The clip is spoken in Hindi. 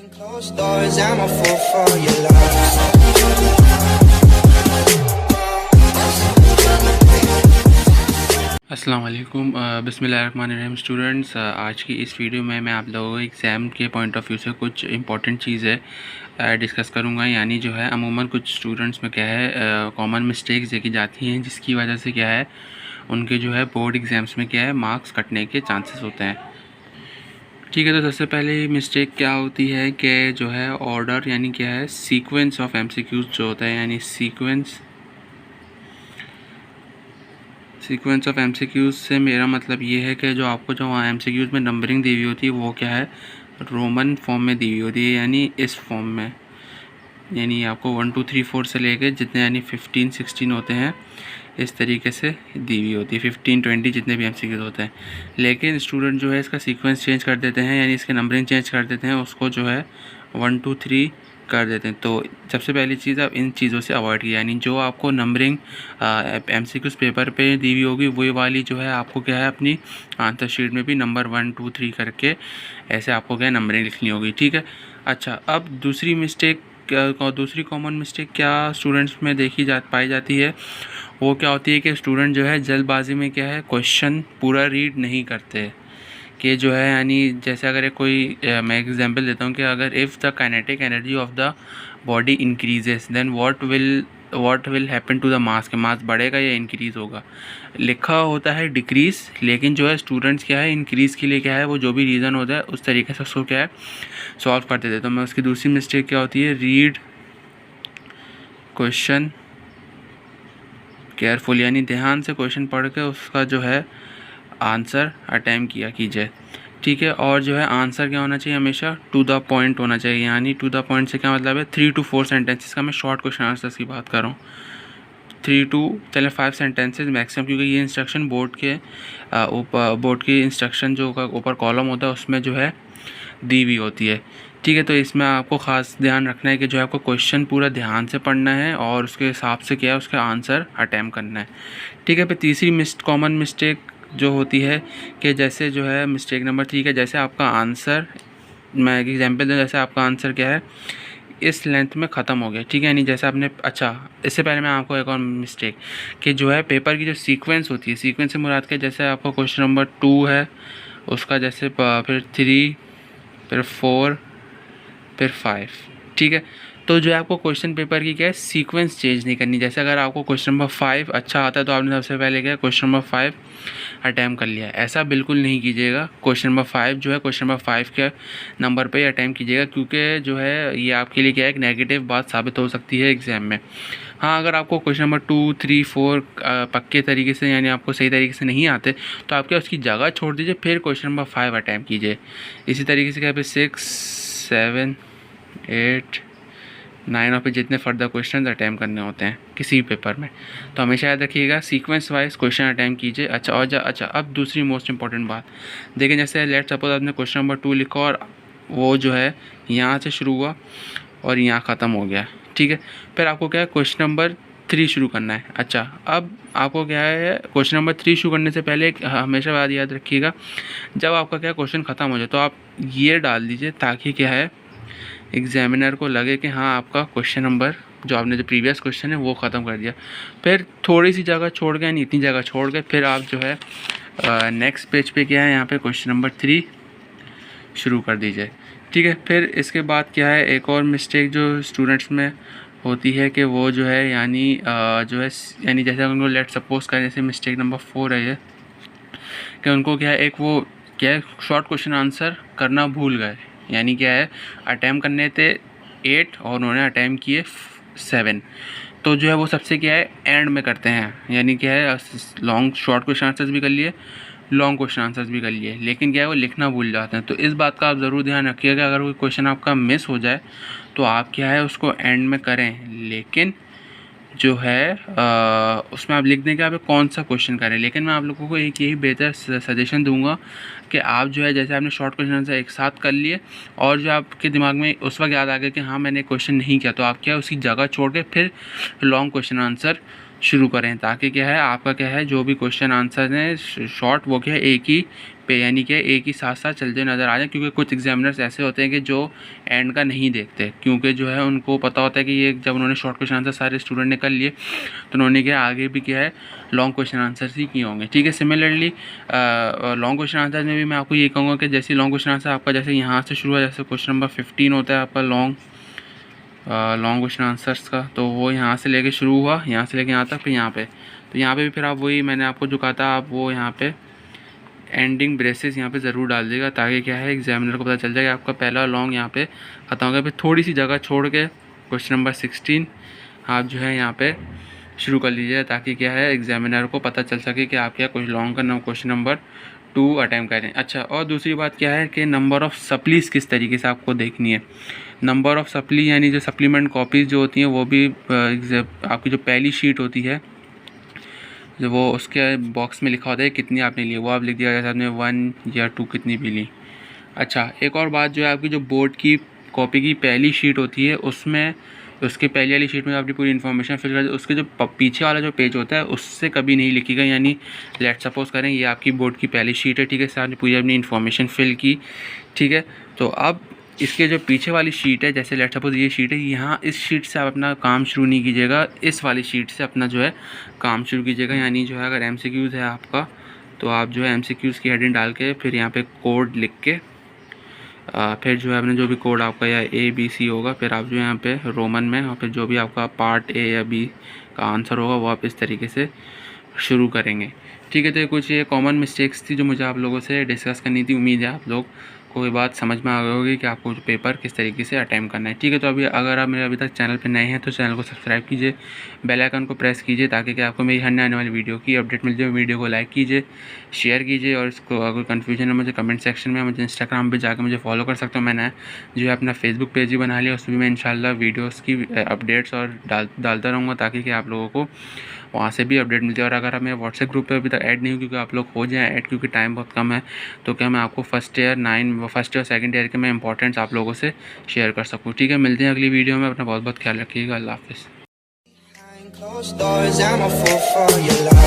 Closed doors, I'm a fool for your love. अस्सलाम वालेकुम, बिस्मिल्लाहिर्रहमानिर्रहीम स्टूडेंट्स। आज की इस वीडियो में मैं आप लोगों को एग्ज़ाम के पॉइंट ऑफ व्यू से कुछ इंपॉर्टेंट चीज़ें डिस्कस करूंगा। यानी जो है अमूमन कुछ स्टूडेंट्स में क्या है कॉमन मिस्टेक्स देखी जाती हैं, जिसकी वजह से क्या है उनके जो है बोर्ड एग्ज़ाम्स में क्या है मार्क्स कटने के चांसेस होते हैं। ठीक है, तो सबसे पहले मिस्टेक क्या होती है कि जो है ऑर्डर यानी क्या है सीक्वेंस ऑफ एमसीक्यूज़ जो होता है, यानी सीक्वेंस ऑफ एमसीक्यूज़ से मेरा मतलब ये है कि जो आपको जो वहाँ एमसीक्यूज़ में नंबरिंग दी हुई होती है वो क्या है रोमन फॉर्म में दी हुई होती है, यानी इस फॉर्म में। यानी आपको 1 2 3 4 से लेके जितने यानी 15 16 होते हैं इस तरीके से दी हुई होती है, 15 20 जितने भी एमसीक्यूज़ होते हैं। लेकिन स्टूडेंट जो है इसका सीक्वेंस चेंज कर देते हैं, यानी इसके नंबरिंग चेंज कर देते हैं, उसको जो है 1 2 3 कर देते हैं। तो सबसे पहली चीज़ आप इन चीज़ों से अवॉइड कीजिए, यानी जो आपको नंबरिंग एमसीक्यूज़ पेपर पे दी हुई होगी वही वाली जो है आपको क्या है अपनी आंसर शीट में भी नंबर 1 2 3 करके ऐसे आपको क्या है नंबरिंग लिखनी होगी। ठीक है, अच्छा अब दूसरी कॉमन मिस्टेक क्या स्टूडेंट्स में पाई जाती है, वो क्या होती है कि स्टूडेंट जो है जल्दबाजी में क्या है क्वेश्चन पूरा रीड नहीं करते कि जो है यानी जैसे अगर मैं एग्जांपल देता हूँ कि अगर if the kinetic energy of the body increases then what will happen to the mass, के मास बढ़ेगा या इंक्रीज़ होगा। लिखा होता है डिक्रीज़, लेकिन जो है स्टूडेंट्स क्या है इंक्रीज़ के लिए क्या है वो जो भी रीज़न होता है उस तरीके से उसको क्या है सॉल्व करते थे। तो मैं उसकी दूसरी मिस्टेक क्या होती है, रीड क्वेश्चन केयरफुल, यानी ध्यान से क्वेश्चन पढ़ के उसका जो है आंसर अटैम्प्ट किया कीजिए। ठीक है, और जो है आंसर क्या होना चाहिए, हमेशा टू द पॉइंट होना चाहिए। यानी टू द पॉइंट से क्या मतलब है 3 to 4 सेंटेंसेस का मैं शॉर्ट क्वेश्चन आंसर्स की बात कर रहा हूँ, 3 to 5 सेंटेंसेस मैक्सिमम, क्योंकि ये इंस्ट्रक्शन बोर्ड के इंस्ट्रक्शन जो ऊपर कॉलम होता है उसमें जो है दी हुई होती है। ठीक है, तो इसमें आपको ख़ास ध्यान रखना है कि जो है आपको क्वेश्चन पूरा ध्यान से पढ़ना है और उसके हिसाब से क्या है उसका आंसर अटैम्प्ट करना है। ठीक है, फिर तीसरी कॉमन मिस्टेक जो होती है कि जैसे जो है मिस्टेक नंबर 3 है, जैसे आपका आंसर, मैं एक एग्जांपल दूँ, जैसे आपका आंसर क्या है इस लेंथ में ख़त्म हो गया। ठीक है, यानी जैसे आपने इससे पहले मैं आपको एक और मिस्टेक कि जो है पेपर की जो सीक्वेंस होती है, सीक्वेंस से मुराद के जैसे आपका क्वेश्चन नंबर 2 है उसका जैसे फिर 3 फिर 4 फिर 5। ठीक है, तो जो है आपको क्वेश्चन पेपर की क्या है सीक्वेंस चेंज नहीं करनी। जैसे अगर आपको क्वेश्चन नंबर 5 अच्छा आता है तो आपने सबसे पहले क्या क्वेश्चन नंबर 5 अटैम्प्ट कर लिया, ऐसा बिल्कुल नहीं कीजिएगा। क्वेश्चन नंबर 5 जो है क्वेश्चन नंबर 5 के नंबर पे अटैम्प्ट कीजिएगा, क्योंकि जो है ये आपके लिए क्या है एक नेगेटिव बात साबित हो सकती है एग्ज़ाम में। हाँ, अगर आपको क्वेश्चन नंबर 2 3 4 पक्के तरीके से यानी आपको सही तरीके से नहीं आते तो आप क्या उसकी जगह छोड़ दीजिए, फिर क्वेश्चन नंबर 5 अटैम्प्ट कीजिए। इसी तरीके से क्या फिर 6 7 8 9 और फिर जितने फर्दर क्वेश्चन अटैम्प्ट करने होते हैं किसी भी पेपर में, तो हमेशा याद रखिएगा सीक्वेंस वाइज क्वेश्चन अटैम्प्ट कीजिए। अच्छा, अब दूसरी मोस्ट इंपॉर्टेंट बात देखिए, जैसे लेट सपोज आपने क्वेश्चन नंबर 2 लिखा और वो जो है यहाँ से शुरू हुआ और यहाँ ख़त्म हो गया। ठीक है, फिर आपको क्या है क्वेश्चन नंबर 3 शुरू करना है। अच्छा, अब आपको क्या है क्वेश्चन नंबर 3 शुरू करने से पहले हमेशा बात याद रखिएगा, जब आपका क्या क्वेश्चन ख़त्म हो जाए तो आप ये डाल दीजिए ताकि क्या है एग्जामिनर को लगे कि हाँ आपका क्वेश्चन नंबर जो आपने जो प्रीवियस क्वेश्चन है वो ख़त्म कर दिया। फिर थोड़ी सी जगह छोड़ के, यानी इतनी जगह छोड़ के फिर आप जो है नेक्स्ट पेज पे क्या है यहाँ पे क्वेश्चन नंबर 3 शुरू कर दीजिए। ठीक है, फिर इसके बाद क्या है एक और मिस्टेक जो स्टूडेंट्स में होती है कि वो जो है यानी जो है यानी जैसे उनको लेट सपोज करें जैसे मिस्टेक नंबर 4 है ये कि उनको क्या है एक वो क्या है शॉर्ट क्वेश्चन आंसर करना भूल गए। यानी क्या है अटैम्प्ट करने थे 8 और उन्होंने अटैम्प्ट किए 7, तो जो है वो सबसे क्या है एंड में करते हैं, यानी क्या है शॉर्ट क्वेश्चन आंसर्स भी कर लिए, लॉन्ग क्वेश्चन आंसर्स भी कर लिए, लेकिन क्या है वो लिखना भूल जाते हैं। तो इस बात का आप ज़रूर ध्यान रखिएगा, अगर कोई क्वेश्चन आपका मिस हो जाए तो आप क्या है उसको एंड में करें, लेकिन जो है उसमें आप लिख दें कि आप कौन सा क्वेश्चन करें। लेकिन मैं आप लोगों को एक यही बेहतर सजेशन दूंगा कि आप जो है जैसे आपने शॉर्ट क्वेश्चन आंसर एक साथ कर लिए और जो आपके दिमाग में उस वक्त याद आ गया कि हाँ मैंने क्वेश्चन नहीं किया, तो आप क्या उसकी जगह छोड़ के फिर लॉन्ग क्वेश्चन आंसर शुरू करें, ताकि क्या है आपका क्या है जो भी क्वेश्चन आंसर हैं शॉर्ट वो क्या है एक ही पे यानी कि एक ही साथ साथ चलते नज़र आ जाए, क्योंकि कुछ एग्जामिनर्स ऐसे होते हैं कि जो एंड का नहीं देखते, क्योंकि जो है उनको पता होता है कि ये जब उन्होंने शॉर्ट क्वेश्चन आंसर सारे स्टूडेंट ने कर लिए तो उन्होंने क्या आगे भी क्या है लॉन्ग क्वेश्चन आंसर्स ही किए होंगे। ठीक है, सिमिलरली लॉन्ग क्वेश्चन आंसर में भी मैं आपको ये कहूँगा कि जैसे लॉन्ग क्वेश्चन आंसर आपका जैसे यहाँ से शुरू है, जैसे क्वेश्चन नंबर 15 होता है आपका लॉन्ग क्वेश्चन आंसर्स का, तो वो यहाँ से लेके शुरू हुआ, यहाँ से लेके यहाँ तक, फिर यहाँ पे, तो यहाँ पे भी फिर आप वही मैंने आपको जो कहा था आप वो यहाँ पे एंडिंग ब्रेसेस यहाँ पे ज़रूर डाल देगा, ताकि क्या है एग्जामिनर को पता चल जाए कि आपका पहला लॉन्ग यहाँ पे ख़त्म हो गया। फिर थोड़ी सी जगह छोड़ के क्वेश्चन नंबर 16 आप जो है यहाँ पे शुरू कर लीजिए, ताकि क्या है एग्जामिनर को पता चल सके कि आप क्या कुछ लॉन्ग का क्वेश्चन नंबर 2 अटैम्प्ट करें। अच्छा, और दूसरी बात क्या है कि नंबर ऑफ़ सप्लीज़ किस तरीके से आपको देखनी है। नंबर ऑफ़ सप्ली यानी जो सप्लीमेंट कॉपीज़ जो होती हैं वो भी आपकी जो पहली शीट होती है जो वो उसके बॉक्स में लिखा होता है कितनी आपने ली, वो आप लिख दिया जैसे आपने 1 या 2 कितनी भी ली। अच्छा, एक और बात जो है आपकी जो बोर्ड की कॉपी की पहली शीट होती है उसमें उसके पहले वाली शीट में आपने पूरी इन्फॉर्मेशन फिल कर, उसके जो पीछे वाला जो पेज होता है उससे कभी नहीं लिखिएगा। यानी लेट सपोज करें ये आपकी बोर्ड की पहली शीट है, ठीक है, आपने पूरी अपनी इन्फॉर्मेशन फिल की, ठीक है, तो अब इसके जो पीछे वाली शीट है, जैसे लेट सपोज ये शीट है, यहाँ इस शीट से आप अपना काम शुरू नहीं कीजिएगा, इस वाली शीट से अपना जो है काम शुरू कीजिएगा। यानी जो है अगर MCQs है आपका तो आप जो है MCQs की हेडिंग डाल के फिर यहाँ पे कोड लिख के फिर जो है आपने जो भी कोड आपका या ABC होगा फिर आप जो यहाँ पे रोमन में और फिर जो भी आपका पार्ट A या B का आंसर होगा वो आप इस तरीके से शुरू करेंगे। ठीक है, तो कुछ ये कॉमन मिस्टेक्स थी जो मुझे आप लोगों से डिस्कस करनी थी। उम्मीद है आप लोग को ये बात समझ में आ गई होगी कि आपको पेपर किस तरीके से अटैम्प्ट करना है। ठीक है, तो अभी अगर आप मेरे अभी तक चैनल पर नए हैं तो चैनल को सब्सक्राइब कीजिए, बेल आइकन को प्रेस कीजिए ताकि कि आपको मेरी हर आने वाली वीडियो की अपडेट मिल जाए। वीडियो को लाइक कीजिए, शेयर कीजिए और इसको अगर कन्फ्यूजन है मुझे कमेंट सेक्शन में, मुझे इंस्टाग्राम पे जाकर मुझे फॉलो कर सकते हो। मैंने जो है अपना फेसबुक पेज भी बना लिया, उसमें मैं इंशाल्लाह वीडियोस की अपडेट्स और डालता रहूँगा ताकि कि आप लोगों को वहाँ से भी अपडेट मिलती है। और अगर आप मेरे व्हाट्सएप ग्रुप पे अभी तक ऐड नहीं हो, क्योंकि आप लोग हो जाएँ ऐड, क्योंकि टाइम बहुत कम है, तो क्या मैं आपको फर्स्ट और सेकंड ईयर के मैं इंपॉर्टेंट्स आप लोगों से शेयर कर सकूँ। ठीक है, मिलते हैं अगली वीडियो में, अपना बहुत बहुत ख्याल रखिएगा। अल्लाह हाफ़िज़। Closed doors, I'm a fool for your love.